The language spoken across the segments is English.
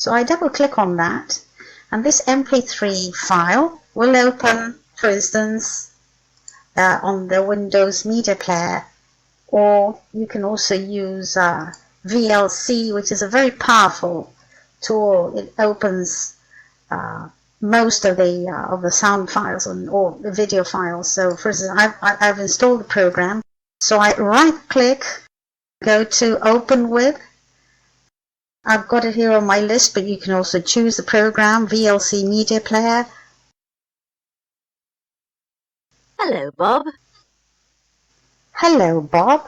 So I double click on that, and this MP3 file will open, for instance, on the Windows Media Player, or you can also use VLC, which is a very powerful tool. It opens most of the sound files or the video files. So for instance, I've installed the program. So I right click, go to open with. I've got it here on my list, but you can also choose the program, VLC Media Player. Hello, Bob. Hello, Bob.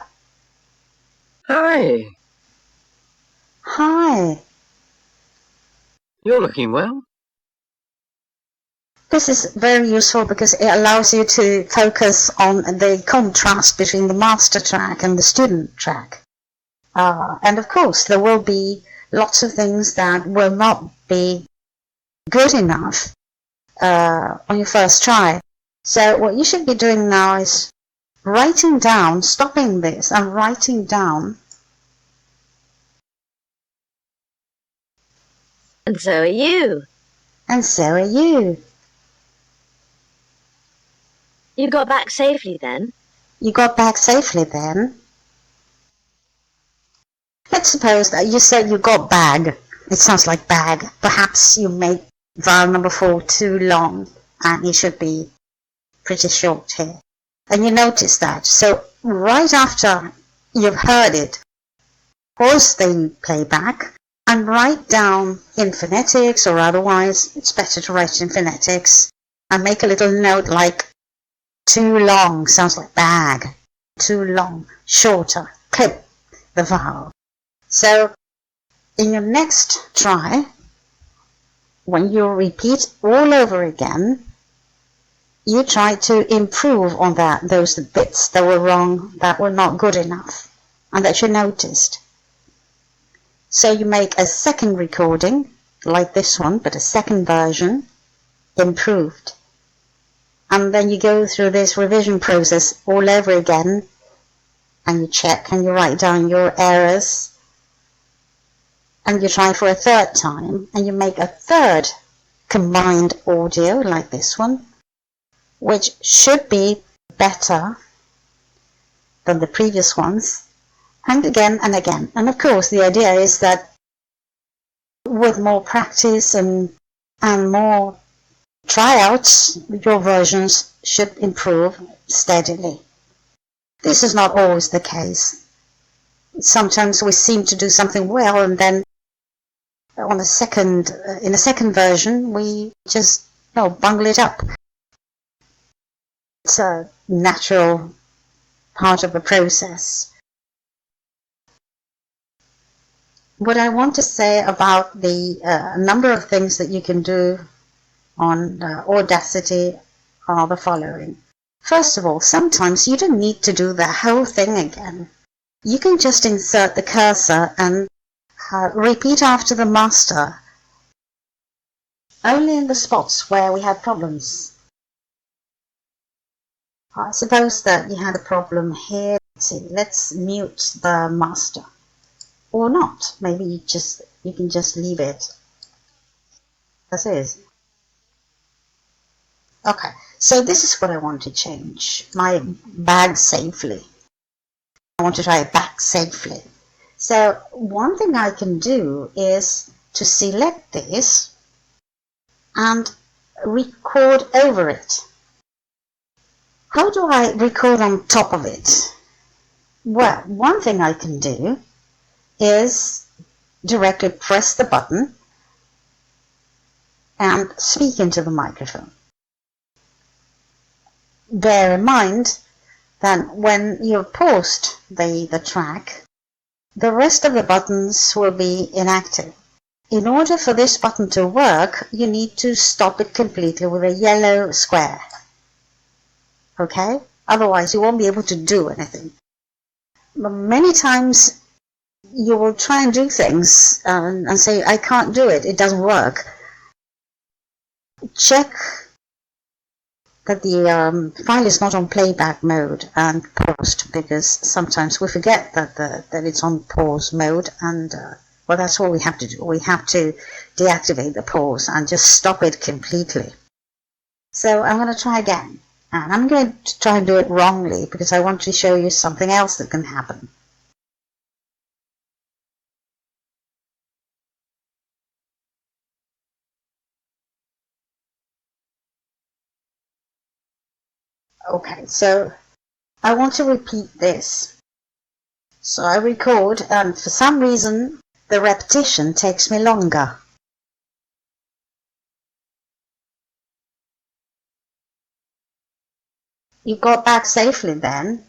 Hi. Hi. You're looking well. This is very useful because it allows you to focus on the contrast between the master track and the student track. And of course, there will be lots of things that will not be good enough on your first try. So what you should be doing now is writing down, stopping this and writing down. And so are you. And so are you. You got back safely then? You got back safely then? Let's suppose that you said you got bag. It sounds like bag. Perhaps you made vowel number 4 too long, and it should be pretty short here. And you notice that. So right after you've heard it, pause the playback and write down in phonetics or otherwise. It's better to write in phonetics and make a little note like too long sounds like bag. Too long, shorter, clip the vowel. So in your next try, when you repeat all over again, you try to improve on those bits that were wrong, that were not good enough, and that you noticed. So you make a second recording, like this one, but a second version, improved. And then you go through this revision process all over again, and you check and you write down your errors, and you try for a third time, and you make a third combined audio like this one, which should be better than the previous ones, and again and again. And of course, the idea is that with more practice and more tryouts, your versions should improve steadily. This is not always the case. Sometimes we seem to do something well, and then in a second version, we just bungle it up. It's a natural part of the process. What I want to say about the number of things that you can do on Audacity are the following. First of all, sometimes you don't need to do the whole thing again. You can just insert the cursor and repeat after the master, only in the spots where we had problems. I suppose that you had a problem here. Let's mute the master. Or not. Maybe you can just leave it as is. Okay, so this is what I want to change. My bag safely. I want to try it back safely. So one thing I can do is to select this and record over it. How do I record on top of it? Well, one thing I can do is directly press the button and speak into the microphone. Bear in mind that when you paused the track, the rest of the buttons will be inactive. In order for this button to work, you need to stop it completely with a yellow square. Okay? Otherwise, you won't be able to do anything. Many times, you will try and do things and say, I can't do it, it doesn't work. Check that the file is not on playback mode and paused, because sometimes we forget that it's on pause mode, and Well, that's all we have to do. We have to deactivate the pause and just stop it completely. So I'm going to try again. And I'm going to try and do it wrongly because I want to show you something else that can happen. Okay, so I want to repeat this. So I record, and for some reason, the repetition takes me longer. You got back safely then?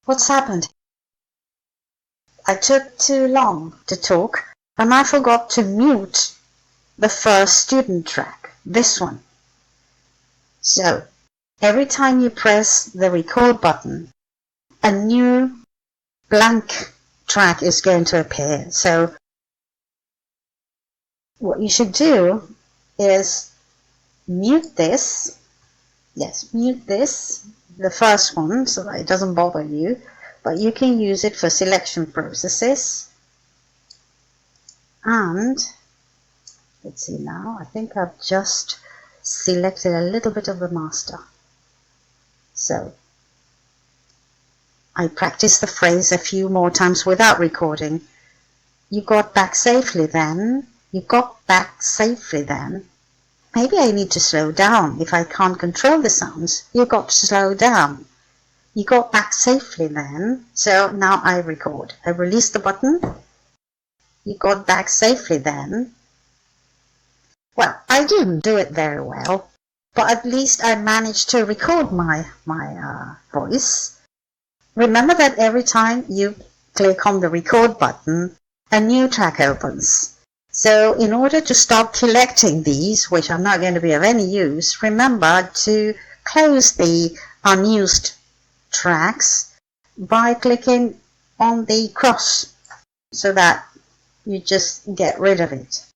What's happened? I took too long to talk, and I forgot to mute the first student track, this one. So, every time you press the record button, a new blank track is going to appear. So, what you should do is mute this. Yes, mute this, the first one, so that it doesn't bother you. But you can use it for selection processes. And, let's see now, I think I've just selected a little bit of the master. So, I practiced the phrase a few more times without recording. You got back safely then. You got back safely then. Maybe I need to slow down if I can't control the sounds. You got to slow down. You got back safely then. So now I record. I release the button. You got back safely then. Well, I didn't do it very well, but at least I managed to record my voice. Remember that every time you click on the record button, a new track opens. So in order to stop collecting these, which are not going to be of any use, remember to close the unused tracks by clicking on the cross so that you just get rid of it.